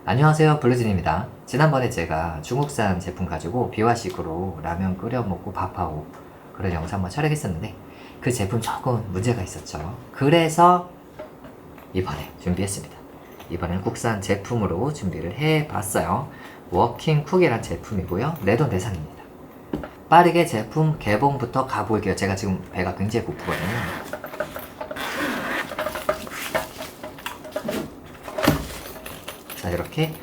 안녕하세요, 블루진입니다. 지난번에 제가 중국산 제품 가지고 비화식으로 라면 끓여 먹고 밥하고 그런 영상 한번 촬영했었는데 그 제품 조금 문제가 있었죠. 그래서 이번에 준비했습니다. 이번에는 국산 제품으로 준비를 해봤어요. 워킹쿡이란 제품이고요. 내돈내산입니다. 빠르게 제품 개봉부터 가볼게요. 제가 지금 배가 굉장히 고프거든요. 자, 이렇게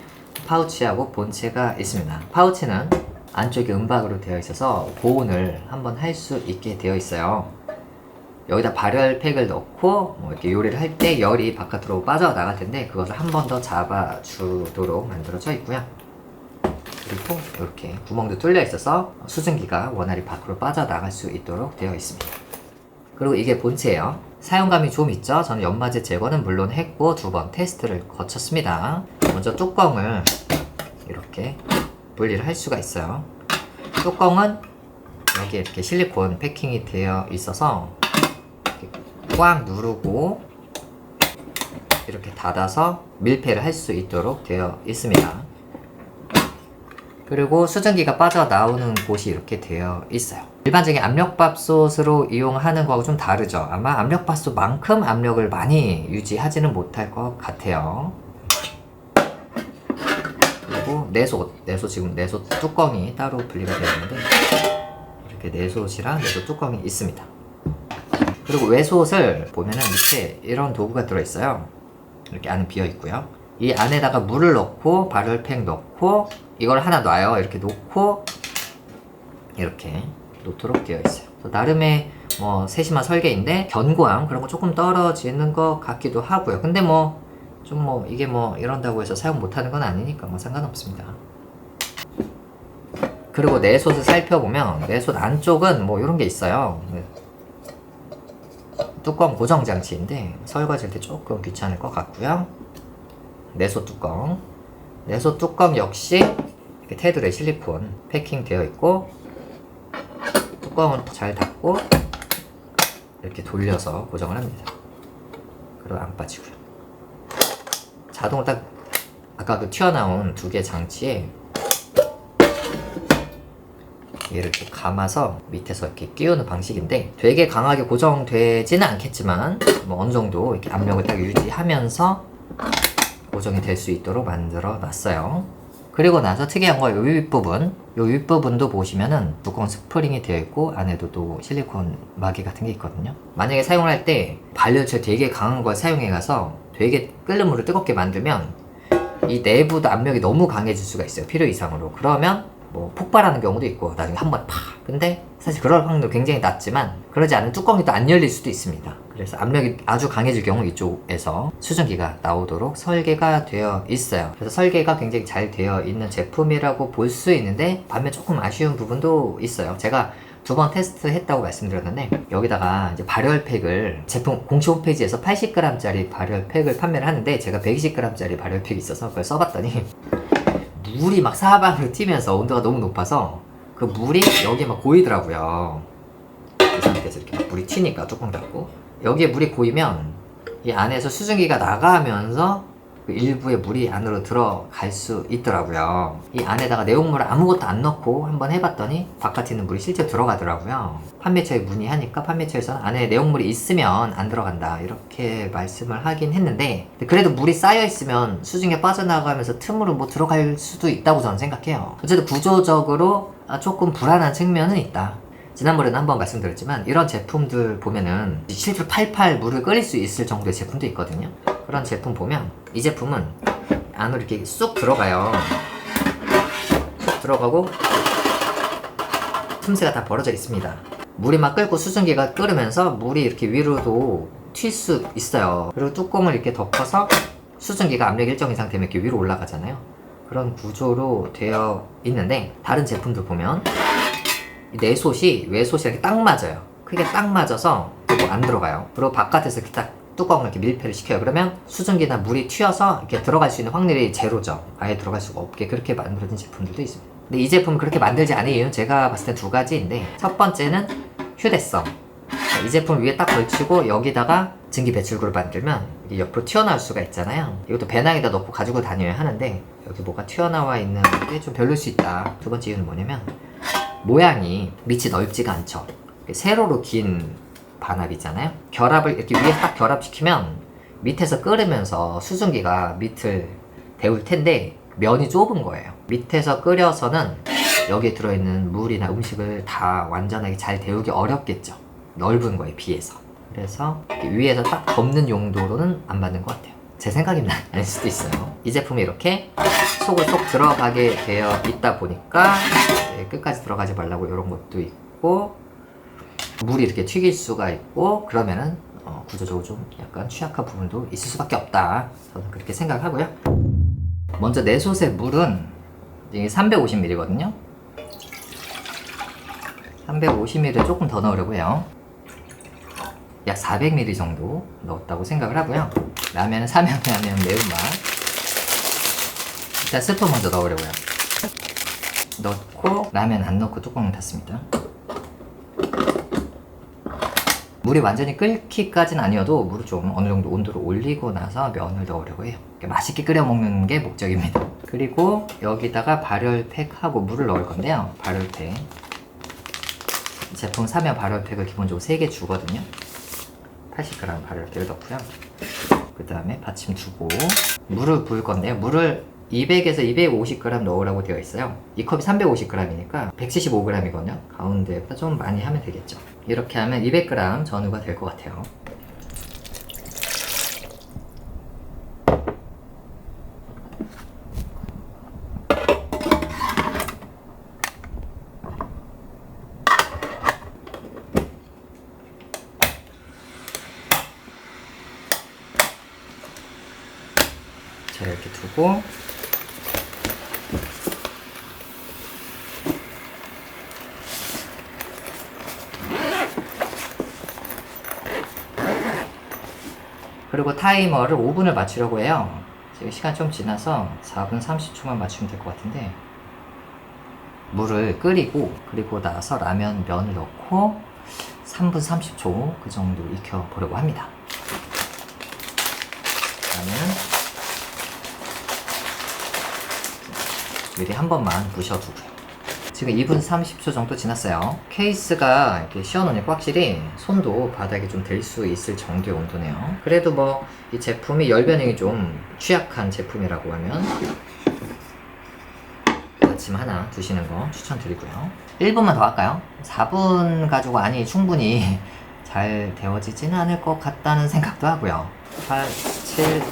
파우치하고 본체가 있습니다. 파우치는 안쪽에 은박으로 되어 있어서 보온을 한번 할 수 있게 되어 있어요. 여기다 발열팩을 넣고 이렇게 요리를 할 때 열이 바깥으로 빠져나갈 텐데 그것을 한 번 더 잡아주도록 만들어져 있고요. 그리고 이렇게 구멍도 뚫려 있어서 수증기가 원활히 밖으로 빠져나갈 수 있도록 되어 있습니다. 그리고 이게 본체예요. 사용감이 좀 있죠? 저는 연마제 제거는 물론 했고 2번 테스트를 거쳤습니다. 먼저 뚜껑을 이렇게 분리를 할 수가 있어요. 뚜껑은 여기에 이렇게 실리콘 패킹이 되어 있어서 이렇게 꽉 누르고 이렇게 닫아서 밀폐를 할 수 있도록 되어 있습니다. 그리고 수증기가 빠져나오는 곳이 이렇게 되어 있어요. 일반적인 압력밥솥으로 이용하는 거하고 좀 다르죠. 아마 압력밥솥만큼 압력을 많이 유지하지는 못할 것 같아요. 그리고 내솥 지금 내솥 뚜껑이 따로 분리가 되어 있는데 이렇게 내솥이랑 내솥 뚜껑이 있습니다. 그리고 외솥을 보면은 밑에 이런 도구가 들어있어요. 이렇게 안에 비어 있고요. 이 안에다가 물을 넣고 발열팩 넣고 이걸 하나 놔요. 이렇게 놓고 이렇게 놓도록 되어 있어요. 나름의 세심한 설계인데 견고함 그런 거 조금 떨어지는 것 같기도 하고요. 근데 이게 이런다고 해서 사용 못하는 건 아니니까 상관없습니다. 그리고 내솥을 살펴보면 내솥 안쪽은 이런 게 있어요. 뚜껑 고정 장치인데 설거지할 때 조금 귀찮을 것 같고요. 내솥 뚜껑 역시 이렇게 테두리에 실리콘 패킹 되어 있고 뚜껑은 잘 닫고 이렇게 돌려서 고정을 합니다. 그리고 안 빠지고요. 자동으로 딱 아까 그 튀어나온 2개 장치에 얘를 이렇게 감아서 밑에서 이렇게 끼우는 방식인데 되게 강하게 고정되지는 않겠지만 어느 정도 이렇게 압력을 딱 유지하면서 고정이 될 수 있도록 만들어 놨어요. 그리고 나서 특이한 거 요 윗부분도 보시면은 뚜껑 스프링이 되어 있고 안에도 또 실리콘 마개 같은 게 있거든요. 만약에 사용을 할 때 발열체 되게 강한 걸 사용해 가서 되게 끓는 물을 뜨겁게 만들면 이 내부도 압력이 너무 강해질 수가 있어요. 필요 이상으로. 그러면 폭발하는 경우도 있고 나중에 한번 팍! 근데 사실 그럴 확률도 굉장히 낮지만 그러지 않은 뚜껑이 또 안 열릴 수도 있습니다. 그래서 압력이 아주 강해질 경우 이쪽에서 수증기가 나오도록 설계가 되어 있어요. 그래서 설계가 굉장히 잘 되어 있는 제품이라고 볼 수 있는데 반면 조금 아쉬운 부분도 있어요. 제가 2번 테스트 했다고 말씀드렸는데 여기다가 이제 발열팩을 제품 공식 홈페이지에서 80g짜리 발열팩을 판매를 하는데 제가 120g짜리 발열팩이 있어서 그걸 써봤더니 물이 막 사방으로 튀면서 온도가 너무 높아서 그 물이 여기에 막 고이더라고요. 이 상태에서 이렇게 막 물이 튀니까 뚜껑 닫고 여기에 물이 고이면 이 안에서 수증기가 나가면서 그 일부의 물이 안으로 들어갈 수 있더라고요. 이 안에다가 내용물을 아무것도 안 넣고 한번 해봤더니 바깥에 있는 물이 실제로 들어가더라고요. 판매처에 문의하니까 판매처에서는 안에 내용물이 있으면 안 들어간다 이렇게 말씀을 하긴 했는데 그래도 물이 쌓여 있으면 수증기가 빠져나가면서 틈으로 들어갈 수도 있다고 저는 생각해요. 어쨌든 구조적으로 조금 불안한 측면은 있다. 지난번에는 한번 말씀드렸지만 이런 제품들 보면은 실제로 팔팔 물을 끓일 수 있을 정도의 제품도 있거든요. 그런 제품 보면 이 제품은 안으로 이렇게 쑥 들어가요. 쑥 들어가고 틈새가 다 벌어져 있습니다. 물이 막 끓고 수증기가 끓으면서 물이 이렇게 위로도 튈 수 있어요. 그리고 뚜껑을 이렇게 덮어서 수증기가 압력 일정 이상 되면 이렇게 위로 올라가잖아요. 그런 구조로 되어 있는데 다른 제품들 보면 내솥이 외솥이 이렇게 딱 맞아요. 크게 딱 맞아서 안 들어가요. 그리고 바깥에서 이렇게 딱 뚜껑을 이렇게 밀폐를 시켜요. 그러면 수증기나 물이 튀어서 이렇게 들어갈 수 있는 확률이 제로죠. 아예 들어갈 수가 없게 그렇게 만들어진 제품들도 있습니다. 근데 이 제품을 그렇게 만들지 않은 이유는 제가 봤을 때 2가지인데 첫 번째는 휴대성. 이 제품 위에 딱 걸치고 여기다가 증기 배출구를 만들면 이게 옆으로 튀어나올 수가 있잖아요. 이것도 배낭에다 넣고 가지고 다녀야 하는데 여기 뭐가 튀어나와 있는 게 좀 별로일 수 있다. 두 번째 이유는 뭐냐면 모양이 밑이 넓지가 않죠. 세로로 긴 반합 있잖아요. 결합을 이렇게 위에 딱 결합시키면 밑에서 끓으면서 수증기가 밑을 데울 텐데 면이 좁은 거예요. 밑에서 끓여서는 여기에 들어있는 물이나 음식을 다 완전하게 잘 데우기 어렵겠죠. 넓은 거에 비해서. 그래서 위에서 딱 덮는 용도로는 안 맞는 것 같아요. 제 생각입니다. 아닐 수도 있어요. 이 제품이 이렇게 속을 쏙 들어가게 되어 있다 보니까 끝까지 들어가지 말라고 이런 것도 있고, 물이 이렇게 튀길 수가 있고, 그러면은 구조적으로 좀 약간 취약한 부분도 있을 수밖에 없다. 저는 그렇게 생각하고요. 먼저 내솥의 물은 이게 350ml거든요. 350ml 조금 더 넣으려고 해요. 약 400ml 정도 넣었다고 생각을 하고요. 라면은 삼양라면 매운맛. 일단 스프 먼저 넣으려고요. 넣고 라면 안 넣고 뚜껑을 닫습니다. 물이 완전히 끓기까지는 아니어도 물을 좀 어느 정도 온도를 올리고 나서 면을 넣으려고 해요. 맛있게 끓여 먹는 게 목적입니다. 그리고 여기다가 발열팩하고 물을 넣을 건데요. 발열팩. 제품 사면 발열팩을 기본적으로 3개 주거든요. 80g 발열팩을 넣고요. 그 다음에 받침 두고 물을 부을 건데요. 물을 200에서 250g 넣으라고 되어 있어요. 이 컵이 350g이니까 175g이거든요. 가운데보다 좀 많이 하면 되겠죠. 이렇게 하면 200g 전후가 될 것 같아요. 자, 이렇게 두고 그리고 타이머를 5분을 맞추려고 해요. 지금 시간 좀 지나서 4분 30초만 맞추면 될 것 같은데, 물을 끓이고 그리고 나서 라면 면을 넣고 3분 30초 그 정도 익혀 보려고 합니다. 라면 미리 한 번만 부셔두고요. 지금 2분 30초 정도 지났어요. 케이스가 이렇게 시원하니까 확실히 손도 바닥에 좀 댈 수 있을 정도의 온도네요. 그래도 뭐 이 제품이 열 변형이 좀 취약한 제품이라고 하면 아침 하나 두시는 거 추천드리고요. 1분만 더 할까요? 4분 가지고 안이 충분히 잘 데워지지는 않을 것 같다는 생각도 하고요. 8, 7,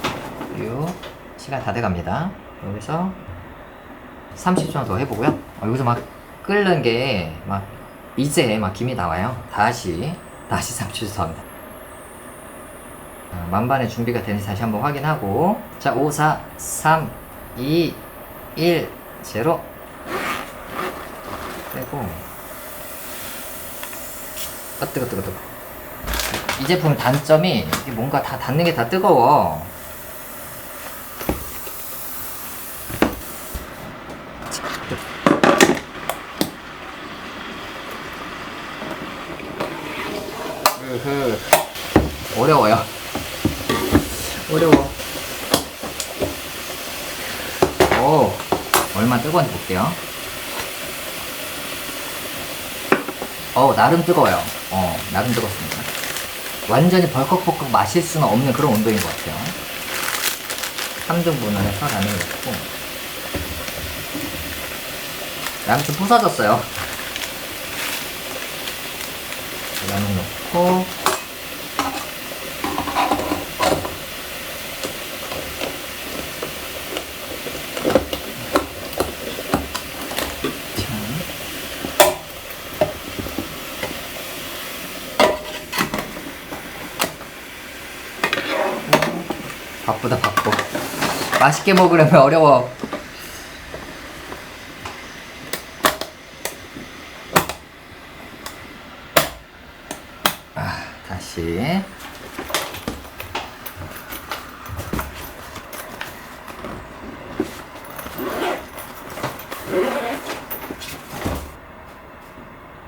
6 시간 다 돼갑니다. 여기서 30초 더 해보고요. 여기서 막 끓는 게 막 이제 막 김이 나와요. 다시 30초 더 합니다. 만반의 준비가 되는지 다시 한번 확인하고, 자, 5, 4, 3, 2, 1, 0 빼고. 뜨거. 이 제품 단점이 이게 뭔가 다 닿는 게 다 뜨거워. 어려워요. 오, 얼마나 뜨거운지 볼게요. 나름 뜨거워요. 나름 뜨겁습니다. 완전히 벌컥벌컥 마실 수는 없는 그런 온도인 것 같아요. 3등분을 해서 라면을 넣고, 라면 좀 부서졌어요. 라면 넣고, 바쁘다. 맛있게 먹으려면 어려워. 다시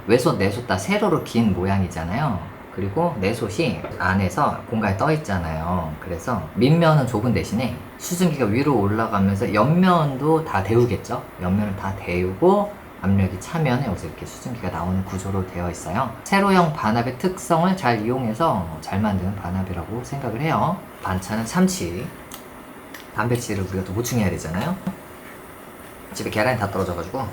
외솥 내솥 다 세로로 긴 모양이잖아요. 그리고 내솥이 안에서 공간이 떠 있잖아요. 그래서 밑면은 좁은 대신에 수증기가 위로 올라가면서 옆면도 다 데우겠죠. 옆면을 다 데우고 압력이 차면 여기서 이렇게 수증기가 나오는 구조로 되어 있어요. 세로형 반합의 특성을 잘 이용해서 잘 만드는 반합이라고 생각을 해요. 반찬은 참치, 단백질을 우리가 또 보충해야 되잖아요. 집에 계란이 다 떨어져가지고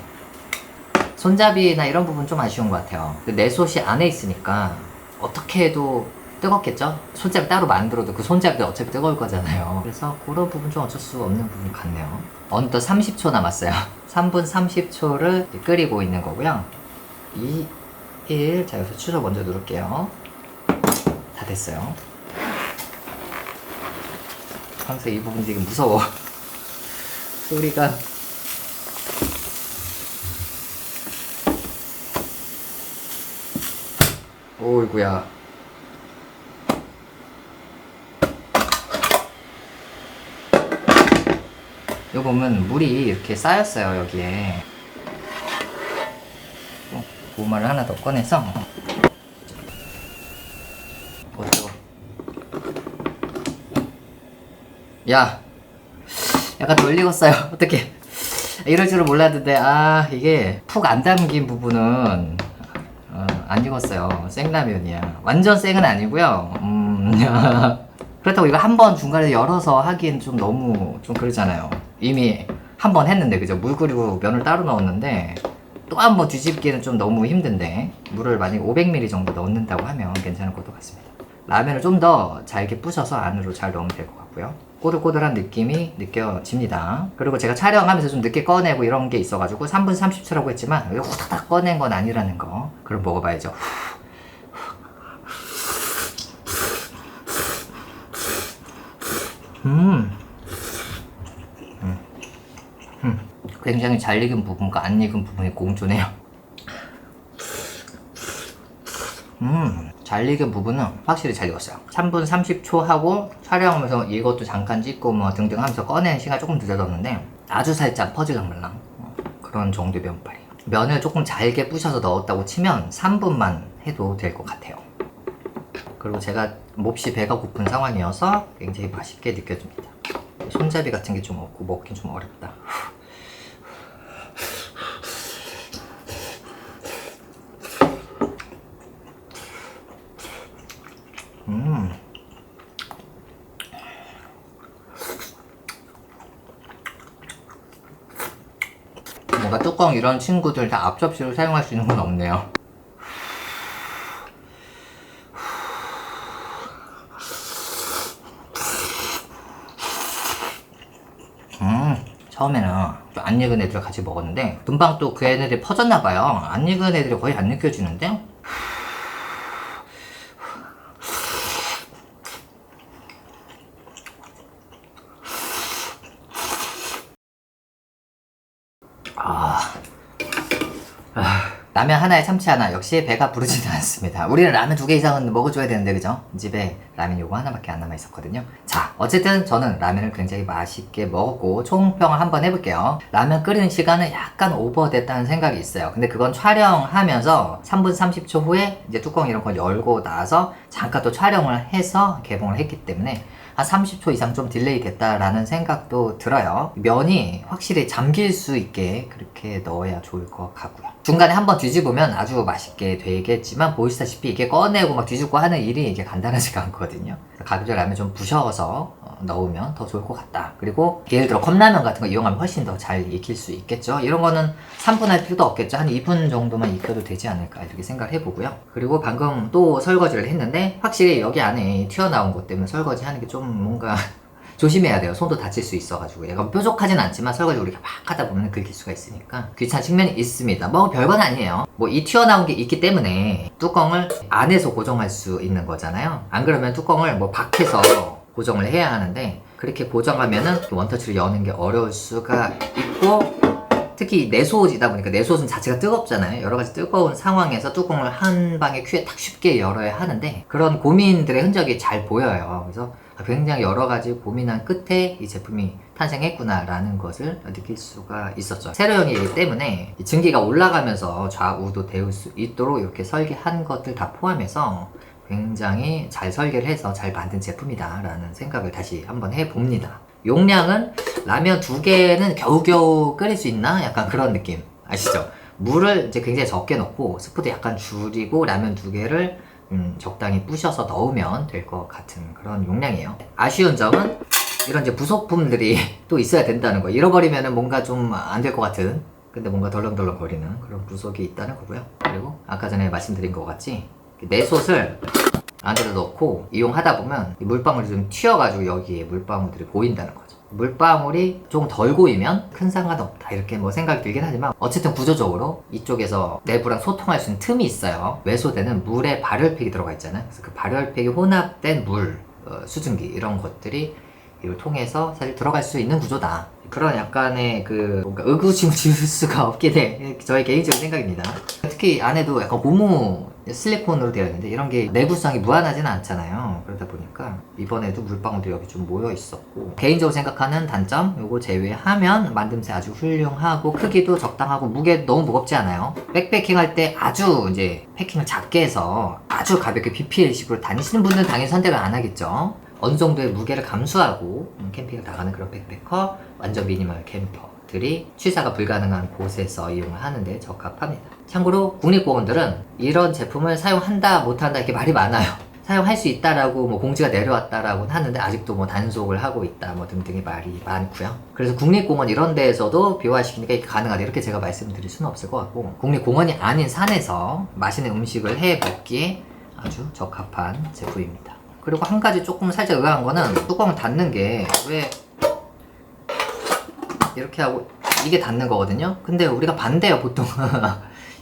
손잡이나 이런 부분 좀 아쉬운 것 같아요. 내솥이 안에 있으니까 어떻게 해도 뜨겁겠죠? 손잡이 따로 만들어도 그 손잡이도 어차피 뜨거울 거잖아요. 그래서 그런 부분 좀 어쩔 수 없는 부분 같네요. 어느덧 30초 남았어요. 3분 30초를 끓이고 있는 거고요. 2, 1. 자, 여기서 추석 먼저 누를게요. 다 됐어요. 항상 이 부분 되게 무서워. 소리가. 오이구야. 여기 보면 물이 이렇게 쌓였어요, 여기에. 고구마를 하나 더 꺼내서. 뜨거워. 야! 약간 덜 익었어요. 어떡해. 이럴 줄은 몰랐는데, 이게 푹 안 담긴 부분은, 안 익었어요. 생라면이야. 완전 생은 아니고요. 그렇다고 이거 한 번 중간에 열어서 하기엔 좀 너무 좀 그러잖아요. 이미 한 번 했는데, 그죠? 물 끓이고 면을 따로 넣었는데 또 한 번 뒤집기는 좀 너무 힘든데, 물을 만약 500ml 정도 넣는다고 하면 괜찮을 것도 같습니다. 라면을 좀 더 잘게 부셔서 안으로 잘 넣으면 될 것 같고요. 꼬들꼬들한 느낌이 느껴집니다. 그리고 제가 촬영하면서 좀 늦게 꺼내고 이런 게 있어가지고 3분 30초라고 했지만 후다닥 꺼낸 건 아니라는 거. 그럼 먹어봐야죠. 굉장히 잘 익은 부분과 안 익은 부분이 공존해요. 잘 익은 부분은 확실히 잘 익었어요. 3분 30초 하고 촬영하면서 이것도 잠깐 찍고 뭐 등등 하면서 꺼내는 시간이 조금 늦어졌는데 아주 살짝 퍼질랑말랑 그런 정도의 면발이에요. 면을 조금 잘게 부셔서 넣었다고 치면 3분만 해도 될 것 같아요. 그리고 제가 몹시 배가 고픈 상황이어서 굉장히 맛있게 느껴집니다. 손잡이 같은 게 좀 없고 먹긴 좀 어렵다. 뭔가 뚜껑 이런 친구들 다 앞접시로 사용할 수 있는 건 없네요. 처음에는 좀 안 익은 애들 같이 먹었는데 금방 또 그 애들이 퍼졌나봐요. 안 익은 애들이 거의 안 느껴지는데? 라면 하나에 참치 하나, 역시 배가 부르지는 않습니다. 우리는 라면 2개 이상은 먹어줘야 되는데, 그죠? 집에 라면 요거 하나밖에 안 남아있었거든요. 자, 어쨌든 저는 라면을 굉장히 맛있게 먹었고 총평을 한번 해볼게요. 라면 끓이는 시간은 약간 오버됐다는 생각이 있어요. 근데 그건 촬영하면서 3분 30초 후에 이제 뚜껑 이런 걸 열고 나서 잠깐 또 촬영을 해서 개봉을 했기 때문에 한 30초 이상 좀 딜레이 됐다라는 생각도 들어요. 면이 확실히 잠길 수 있게 그렇게 넣어야 좋을 것 같고요. 중간에 한번 뒤집으면 아주 맛있게 되겠지만 보시다시피 이게 꺼내고 막 뒤집고 하는 일이 이게 간단하지가 않거든요. 가급적 라면 좀 부셔서 넣으면 더 좋을 것 같다. 그리고 예를 들어 컵라면 같은 거 이용하면 훨씬 더 잘 익힐 수 있겠죠. 이런 거는 3분 할 필요도 없겠죠. 한 2분 정도만 익혀도 되지 않을까 이렇게 생각을 해보고요. 그리고 방금 또 설거지를 했는데 확실히 여기 안에 튀어나온 것 때문에 설거지 하는 게 좀 뭔가 조심해야 돼요. 손도 다칠 수 있어가지고. 약간 뾰족하진 않지만 설거지 우리가 막 하다 보면 긁힐 수가 있으니까 귀찮은 측면이 있습니다. 뭐 별건 아니에요. 뭐 이 튀어나온 게 있기 때문에 뚜껑을 안에서 고정할 수 있는 거잖아요. 안 그러면 뚜껑을 뭐 밖에서 고정을 해야 하는데 그렇게 고정하면은 원터치를 여는 게 어려울 수가 있고, 특히 내솥이다 보니까 내솥은 자체가 뜨겁잖아요. 여러 가지 뜨거운 상황에서 뚜껑을 한 방에 큐에 딱 쉽게 열어야 하는데 그런 고민들의 흔적이 잘 보여요. 그래서 굉장히 여러 가지 고민한 끝에 이 제품이 탄생했구나라는 것을 느낄 수가 있었죠. 세로형이기 때문에 증기가 올라가면서 좌우도 데울 수 있도록 이렇게 설계한 것들 다 포함해서 굉장히 잘 설계를 해서 잘 만든 제품이다 라는 생각을 다시 한번 해봅니다. 용량은 라면 2개는 겨우겨우 끓일 수 있나? 약간 그런 느낌 아시죠? 물을 이제 굉장히 적게 넣고 스프도 약간 줄이고 라면 2개를 적당히 부셔서 넣으면 될 것 같은 그런 용량이에요. 아쉬운 점은 이런 이제 부속품들이 또 있어야 된다는 거. 잃어버리면은 뭔가 좀 안 될 것 같은, 근데 뭔가 덜렁덜렁 거리는 그런 부속이 있다는 거고요. 그리고 아까 전에 말씀드린 것 같이 내솥을 안으로 넣고 이용하다 보면 이 물방울이 좀 튀어가지고 여기에 물방울들이 보인다는 거죠. 물방울이 좀 덜 고이면 큰 상관없다 이렇게 뭐 생각이 들긴 하지만 어쨌든 구조적으로 이쪽에서 내부랑 소통할 수 있는 틈이 있어요. 외소대는 물에 발열팩이 들어가 있잖아요. 그래서 그 발열팩이 혼합된 물, 수증기 이런 것들이 이를 통해서 사실 들어갈 수 있는 구조다. 그런 약간의 그 뭔가 의구심을 지울 수가 없긴 해. 저의 개인적인 생각입니다. 특히 안에도 약간 고무 실리콘으로 되어 있는데 이런 게 내구성이 무한하지는 않잖아요. 그러다 보니까 이번에도 물방울도 여기 좀 모여 있었고, 개인적으로 생각하는 단점 요거 제외하면 만듦새 아주 훌륭하고 크기도 적당하고 무게 너무 무겁지 않아요. 백패킹 할 때 아주 이제 패킹을 작게 해서 아주 가볍게 PPL식으로 다니시는 분들은 당연히 선택을 안 하겠죠. 어느 정도의 무게를 감수하고 캠핑을 나가는 그런 백패커, 완전 미니멀 캠퍼들이 취사가 불가능한 곳에서 이용을 하는데 적합합니다. 참고로 국립공원들은 이런 제품을 사용한다 못한다 이렇게 말이 많아요. 사용할 수 있다라고 뭐 공지가 내려왔다라고 하는데 아직도 뭐 단속을 하고 있다 뭐 등등의 말이 많고요. 그래서 국립공원 이런 데에서도 비화시키니까 이게 가능하다 이렇게 제가 말씀드릴 수는 없을 것 같고, 국립공원이 아닌 산에서 맛있는 음식을 해 먹기에 아주 적합한 제품입니다. 그리고 한 가지 조금 살짝 의아한 거는 뚜껑을 닫는 게 왜 이렇게 하고 이게 닫는 거거든요. 근데 우리가 반대요 보통.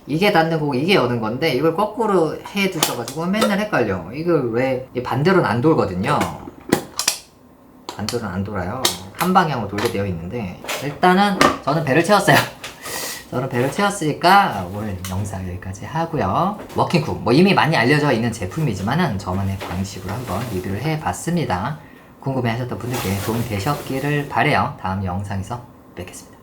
이게 닫는 거고 이게 여는 건데 이걸 거꾸로 해 두셔가지고 맨날 헷갈려. 이걸 왜 반대로는 안 돌거든요. 반대로는 안 돌아요. 한 방향으로 돌게 되어 있는데, 일단은 저는 배를 채웠어요. 저는 배를 채웠으니까 오늘 영상 여기까지 하고요. 워킹쿡 뭐 이미 많이 알려져 있는 제품이지만은 저만의 방식으로 한번 리뷰를 해봤습니다. 궁금해 하셨던 분들께 도움이 되셨기를 바래요. 다음 영상에서 뵙겠습니다.